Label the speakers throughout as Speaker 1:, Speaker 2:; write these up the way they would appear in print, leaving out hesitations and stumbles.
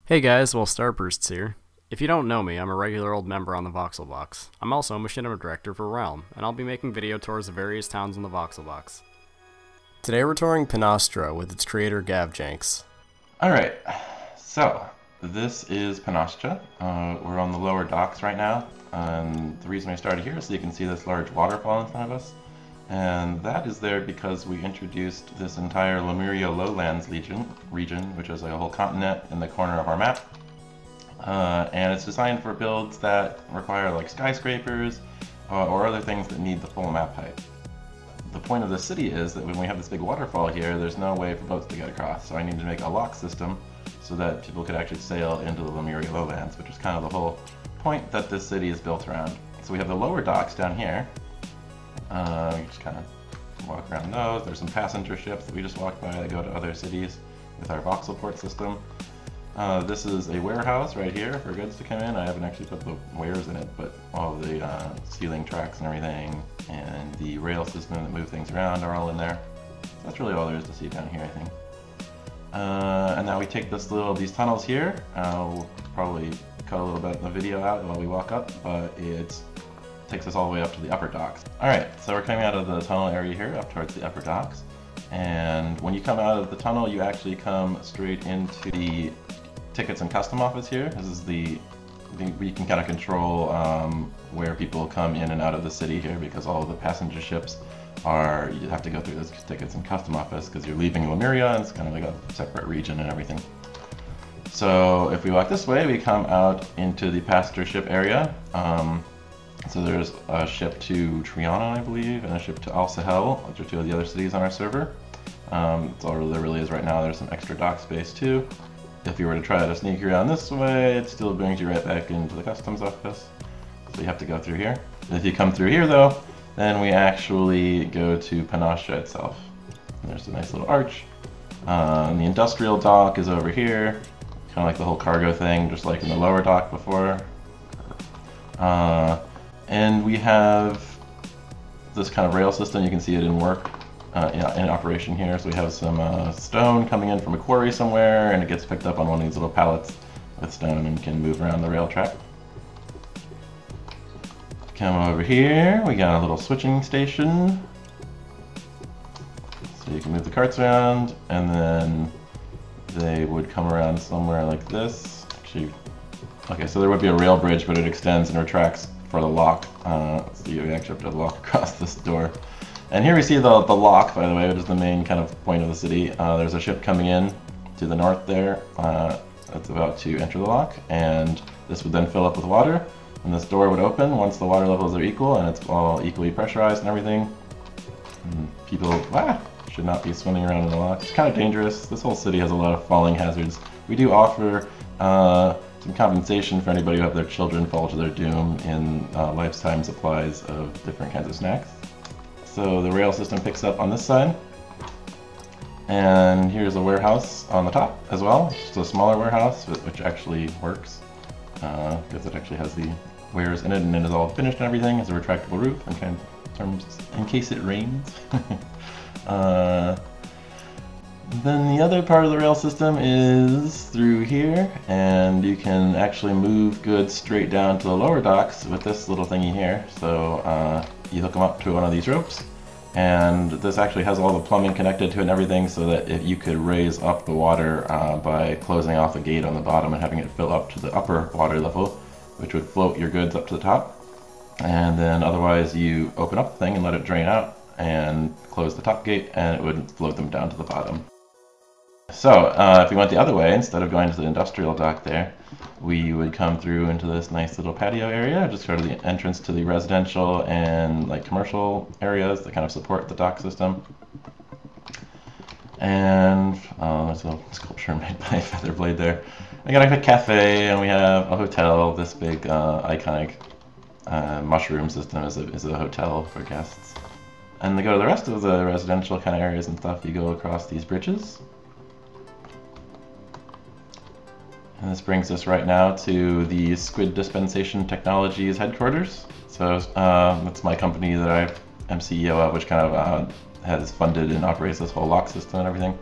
Speaker 1: Hey guys, Wellstarbursts here. If you don't know me, I'm a regular old member on the VoxelBox. I'm also a machinima director for Realm, and I'll be making video tours of various towns on the VoxelBox. Today we're touring Panostia with its creator Gavjenks.
Speaker 2: Alright, so this is Panostia. We're on the lower docks right now, and the reason I started here is so you can see this large waterfall in front of us. And that is there because we introduced this entire Lemuria Lowlands region, which is like a whole continent in the corner of our map. And it's designed for builds that require like skyscrapers or other things that need the full map height. The point of the city is that when we have this big waterfall here, there's no way for boats to get across. So I need to make a lock system so that people could actually sail into the Lemuria Lowlands, which is kind of the whole point that this city is built around. So we have the lower docks down here. You just kind of walk around those. There's some passenger ships that we just walked by that go to other cities with our voxel port system. This is a warehouse right here for goods to come in. I haven't actually put the wares in it, but all the ceiling tracks and everything and the rail system that move things around are all in there. So that's really all there is to see down here, I think. And now we take these tunnels here. We'll probably cut a little bit of the video out while we walk up, but it takes us all the way up to the upper docks. Alright, so we're coming out of the tunnel area here up towards the upper docks. And when you come out of the tunnel, you actually come straight into the tickets and custom office here. This is where you can kind of control where people come in and out of the city here, because all of the passenger ships you have to go through this tickets and custom office because you're leaving Lemuria and it's kind of like a separate region and everything. So if we walk this way, we come out into the passenger ship area. So there's a ship to Triana, I believe, and a ship to Al Sahel, which are two of the other cities on our server. That's all there really is right now. There's some extra dock space too. If you were to try to sneak around this way, it still brings you right back into the customs office. So you have to go through here. If you come through here though, then we actually go to Panostia itself. And there's a nice little arch. The industrial dock is over here. Kind of like the whole cargo thing, just like in the lower dock before. And we have this kind of rail system. You can see it in work, in operation here. So we have some stone coming in from a quarry somewhere, and it gets picked up on one of these little pallets with stone and can move around the rail track. Come over here, we got a little switching station. So you can move the carts around, and then they would come around somewhere like this. Actually, okay, so there would be a rail bridge, but it extends and retracts for the lock. So you actually have to lock across this door. And here we see the lock, by the way, which is the main kind of point of the city. There's a ship coming in to the north there that's about to enter the lock, and this would then fill up with water, and this door would open once the water levels are equal and it's all equally pressurized and everything. And people should not be swimming around in the lock. It's kind of dangerous. This whole city has a lot of falling hazards. We do offer some compensation for anybody who have their children fall to their doom in lifetime supplies of different kinds of snacks. So the rail system picks up on this side, and here's a warehouse on the top as well. Just a smaller warehouse, which actually works because it actually has the wares in it, and it is all finished and everything. It's a retractable roof in case it rains. Then the other part of the rail system is through here, and you can actually move goods straight down to the lower docks with this little thingy here. So you hook them up to one of these ropes, and this actually has all the plumbing connected to it and everything, so that if you could raise up the water by closing off a gate on the bottom and having it fill up to the upper water level, which would float your goods up to the top. And then otherwise you open up the thing and let it drain out and close the top gate, and it would float them down to the bottom. So if we went the other way, instead of going to the industrial dock there, we would come through into this nice little patio area, just go to the entrance to the residential and like commercial areas that kind of support the dock system. And there's a little sculpture made by Featherblade there. We got a cafe, and we have a hotel. This big iconic mushroom system is a hotel for guests. And to go to the rest of the residential kind of areas and stuff, you go across these bridges. And this brings us right now to the Squid Dispensation Technologies headquarters. So that's my company that I am CEO of, which kind of has funded and operates this whole lock system and everything.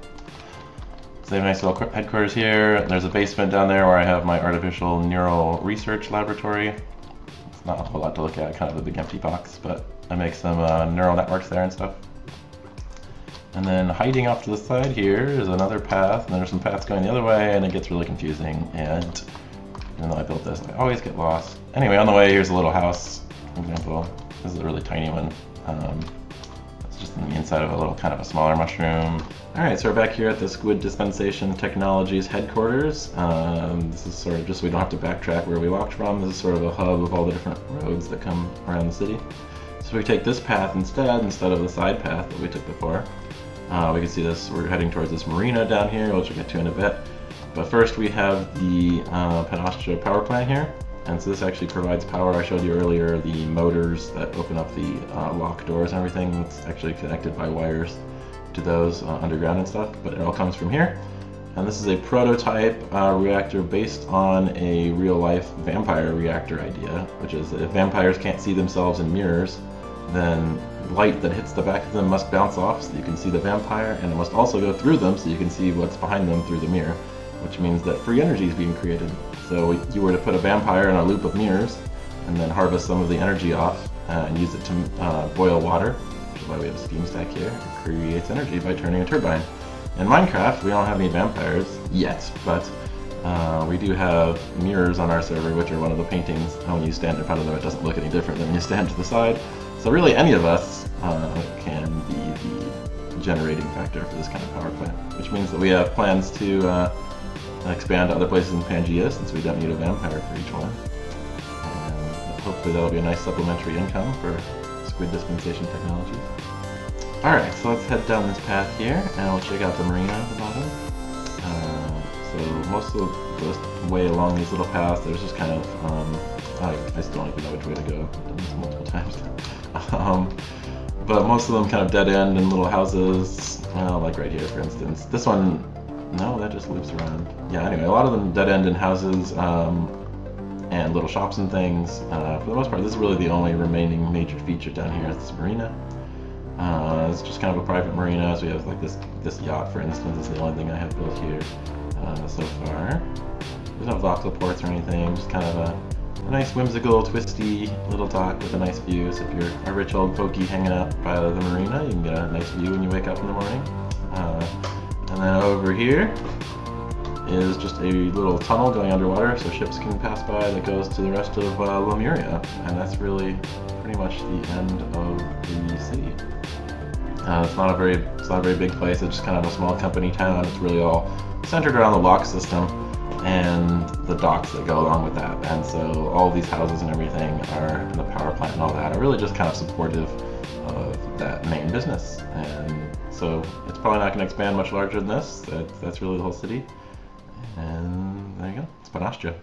Speaker 2: So they have nice little headquarters here. There's a basement down there where I have my artificial neural research laboratory. It's not a whole lot to look at, kind of a big empty box, but I make some neural networks there and stuff. And then hiding off to the side here is another path, and there's some paths going the other way, and it gets really confusing. And even though I built this, I always get lost. Anyway, on the way, here's a little house, for example. This is a really tiny one. It's just in the inside of a little kind of a smaller mushroom. Alright, so we're back here at the Squid Dispensation Technologies headquarters. This is sort of just so we don't have to backtrack where we walked from. This is sort of a hub of all the different roads that come around the city. So we take this path instead of the side path that we took before. We can see this, we're heading towards this marina down here, which we'll get to in a bit. But first we have the Panostia power plant here. And so this actually provides power. I showed you earlier the motors that open up the lock doors and everything. It's actually connected by wires to those underground and stuff, but it all comes from here. And this is a prototype reactor based on a real-life vampire reactor idea, which is that if vampires can't see themselves in mirrors, then light that hits the back of them must bounce off so you can see the vampire, and it must also go through them so you can see what's behind them through the mirror, which means that free energy is being created. So you were to put a vampire in a loop of mirrors and then harvest some of the energy off and use it to boil water, which is why we have a steam stack here. It creates energy by turning a turbine. In Minecraft, we don't have any vampires yet, but we do have mirrors on our server, which are one of the paintings, and when you stand in front of them, it doesn't look any different than when you stand to the side. So really, any of us can be the generating factor for this kind of power plant, which means that we have plans to expand to other places in Panacea, since we don't need a vampire for each one. And hopefully that'll be a nice supplementary income for Squid Dispensation Technologies. Alright, so let's head down this path here, and we'll check out the marina at the bottom. So most of the way along these little paths, there's just kind of, I still don't even know which way to go. I've done this multiple times. But most of them kind of dead end in little houses, well, like right here for instance. This one, no, that just loops around. Yeah, anyway, a lot of them dead end in houses and little shops and things. For the most part, this is really the only remaining major feature down here at this marina. It's just kind of a private marina, so we have like this yacht, for instance, is the only thing I have built here so far. There's no voxel ports or anything, just kind of a nice whimsical, twisty little dock with a nice view. So if you're a rich old pokey hanging out by the marina, you can get a nice view when you wake up in the morning. And then over here is just a little tunnel going underwater so ships can pass by that goes to the rest of Lemuria. And that's really pretty much the end of the city. It's not a very big place. It's just kind of a small company town. It's really all centered around the lock system and the docks that go along with that. And so all these houses and everything are, and the power plant and all that, are really just kind of supportive of that main business. And so it's probably not going to expand much larger than this. That's really the whole city. And there you go. It's Panostia.